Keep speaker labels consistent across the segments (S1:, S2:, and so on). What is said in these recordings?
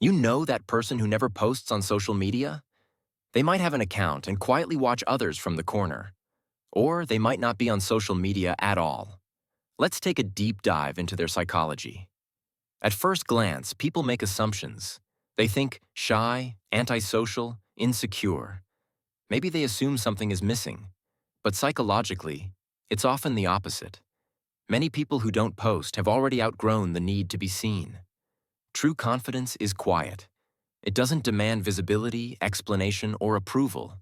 S1: You know that person who never posts on social media? They might have an account and quietly watch others from the corner. Or they might not be on social media at all. Let's take a deep dive into their psychology. At first glance, people make assumptions. They think shy, antisocial, insecure. Maybe they assume something is missing. But psychologically, it's often the opposite. Many people who don't post have already outgrown the need to be seen. True confidence is quiet. It doesn't demand visibility, explanation, or approval.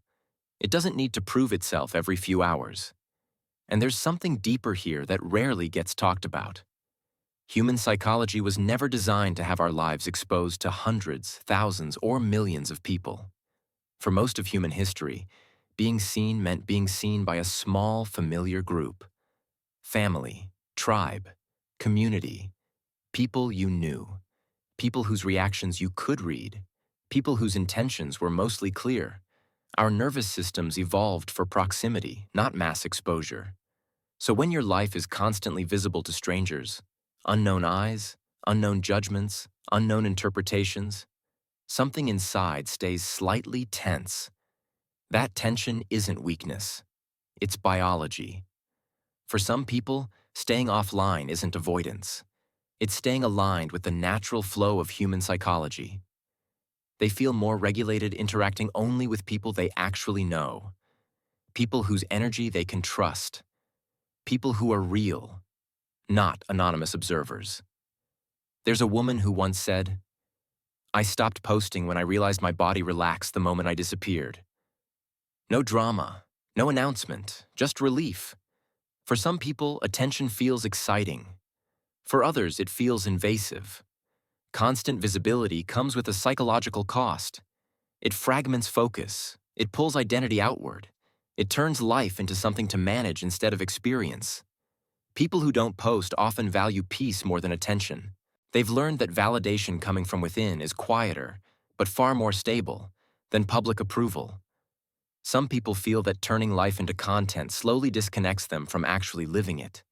S1: It doesn't need to prove itself every few hours. And there's something deeper here that rarely gets talked about. Human psychology was never designed to have our lives exposed to hundreds, thousands, or millions of people. For most of human history, being seen meant being seen by a small, familiar group. Family, tribe, community, people you knew, people whose reactions you could read, people whose intentions were mostly clear. Our nervous systems evolved for proximity, not mass exposure. So when your life is constantly visible to strangers, unknown eyes, unknown judgments, unknown interpretations, something inside stays slightly tense. That tension isn't weakness. It's biology. For some people, staying offline isn't avoidance. It's staying aligned with the natural flow of human psychology. They feel more regulated interacting only with people they actually know, people whose energy they can trust, people who are real, not anonymous observers. There's a woman who once said, "I stopped posting when I realized my body relaxed the moment I disappeared." No drama, no announcement, just relief. For some people, attention feels exciting. For others, it feels invasive. Constant visibility comes with a psychological cost. It fragments focus. It pulls identity outward. It turns life into something to manage instead of experience. People who don't post often value peace more than attention. They've learned that validation coming from within is quieter, but far more stable, than public approval. Some people feel that turning life into content slowly disconnects them from actually living it.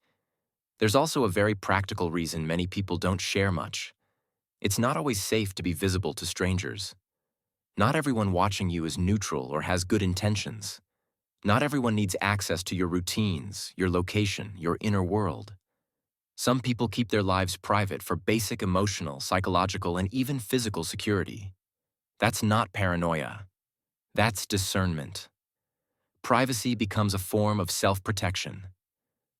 S1: There's also a very practical reason many people don't share much. It's not always safe to be visible to strangers. Not everyone watching you is neutral or has good intentions. Not everyone needs access to your routines, your location, your inner world. Some people keep their lives private for basic emotional, psychological, and even physical security. That's not paranoia. That's discernment. Privacy becomes a form of self-protection.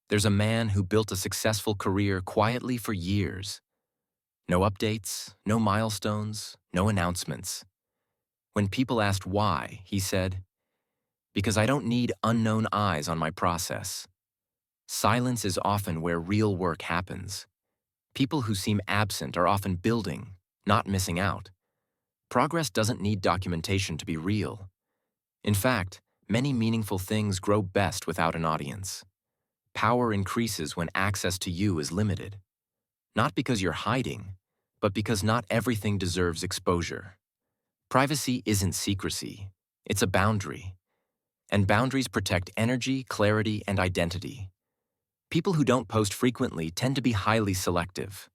S1: There's a man who built a successful career quietly for years. No updates, no milestones, no announcements. When people asked why, he said, "Because I don't need unknown eyes on my process." Silence is often where real work happens. People who seem absent are often building, not missing out. Progress doesn't need documentation to be real. In fact, many meaningful things grow best without an audience. Power increases when access to you is limited. Not because you're hiding, but because not everything deserves exposure. Privacy isn't secrecy, it's a boundary. And boundaries protect energy, clarity, and identity. People who don't post frequently tend to be highly selective,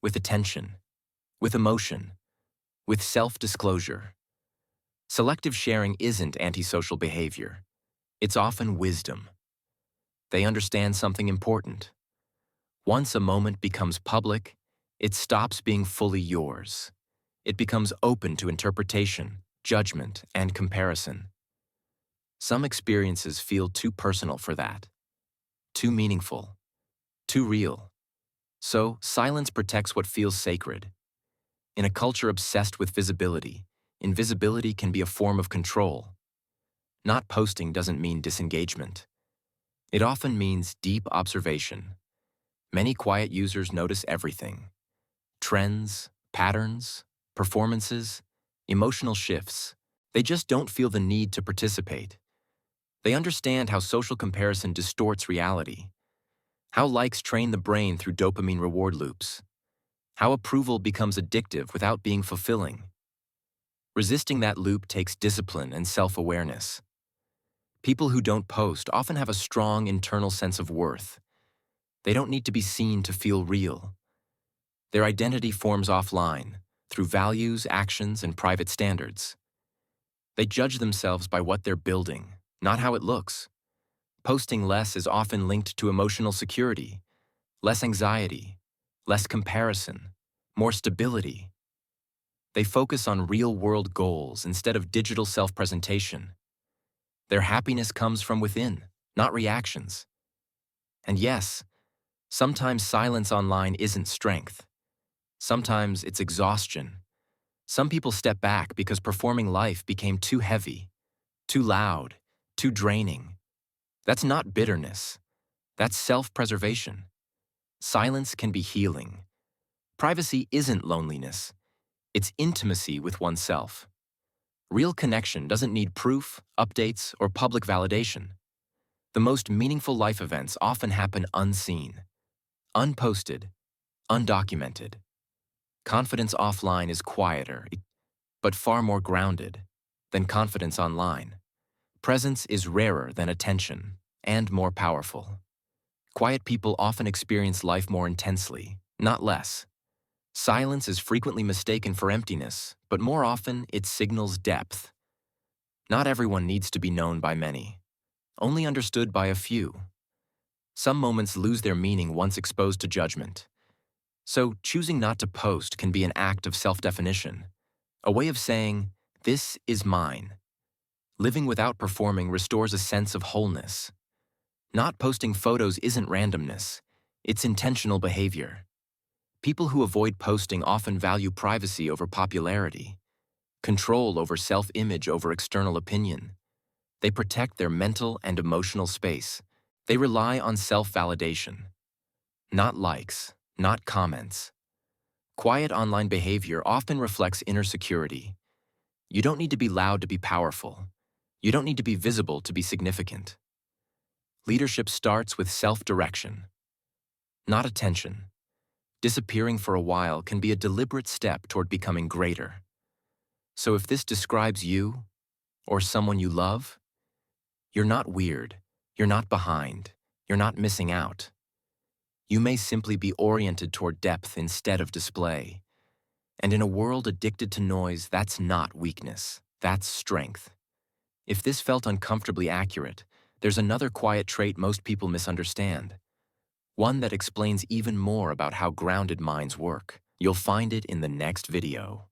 S1: with attention, with emotion, with self-disclosure. Selective sharing isn't antisocial behavior. It's often wisdom. They understand something important. Once a moment becomes public, it stops being fully yours. It becomes open to interpretation, judgment, and comparison. Some experiences feel too personal for that, too meaningful, too real. So, silence protects what feels sacred. In a culture obsessed with visibility, invisibility can be a form of control. Not posting doesn't mean disengagement. It often means deep observation. Many quiet users notice everything: trends, patterns, performances, emotional shifts. They just don't feel the need to participate. They understand how social comparison distorts reality, how likes train the brain through dopamine reward loops, how approval becomes addictive without being fulfilling. Resisting that loop takes discipline and self-awareness. People who don't post often have a strong internal sense of worth. They don't need to be seen to feel real. Their identity forms offline, through values, actions, and private standards. They judge themselves by what they're building, not how it looks. Posting less is often linked to emotional security, less anxiety, less comparison, more stability. They focus on real-world goals instead of digital self-presentation. Their happiness comes from within, not reactions. And yes, sometimes silence online isn't strength. Sometimes it's exhaustion. Some people step back because performing life became too heavy, too loud, too draining. That's not bitterness. That's self-preservation. Silence can be healing. Privacy isn't loneliness. It's intimacy with oneself. Real connection doesn't need proof, updates, or public validation. The most meaningful life events often happen unseen, unposted, undocumented. Confidence offline is quieter, but far more grounded than confidence online. Presence is rarer than attention and more powerful. Quiet people often experience life more intensely, not less. Silence is frequently mistaken for emptiness, but more often it signals depth. Not everyone needs to be known by many, only understood by a few. Some moments lose their meaning once exposed to judgment. So choosing not to post can be an act of self-definition, a way of saying, "This is mine." Living without performing restores a sense of wholeness. Not posting photos isn't randomness, it's intentional behavior. People who avoid posting often value privacy over popularity, control over self-image over external opinion. They protect their mental and emotional space. They rely on self-validation. Not likes, not comments. Quiet online behavior often reflects inner security. You don't need to be loud to be powerful. You don't need to be visible to be significant. Leadership starts with self-direction, not attention. Disappearing for a while can be a deliberate step toward becoming greater. So if this describes you, or someone you love, you're not weird, you're not behind, you're not missing out. You may simply be oriented toward depth instead of display. And in a world addicted to noise, that's not weakness, that's strength. If this felt uncomfortably accurate, there's another quiet trait most people misunderstand. One that explains even more about how grounded minds work. You'll find it in the next video.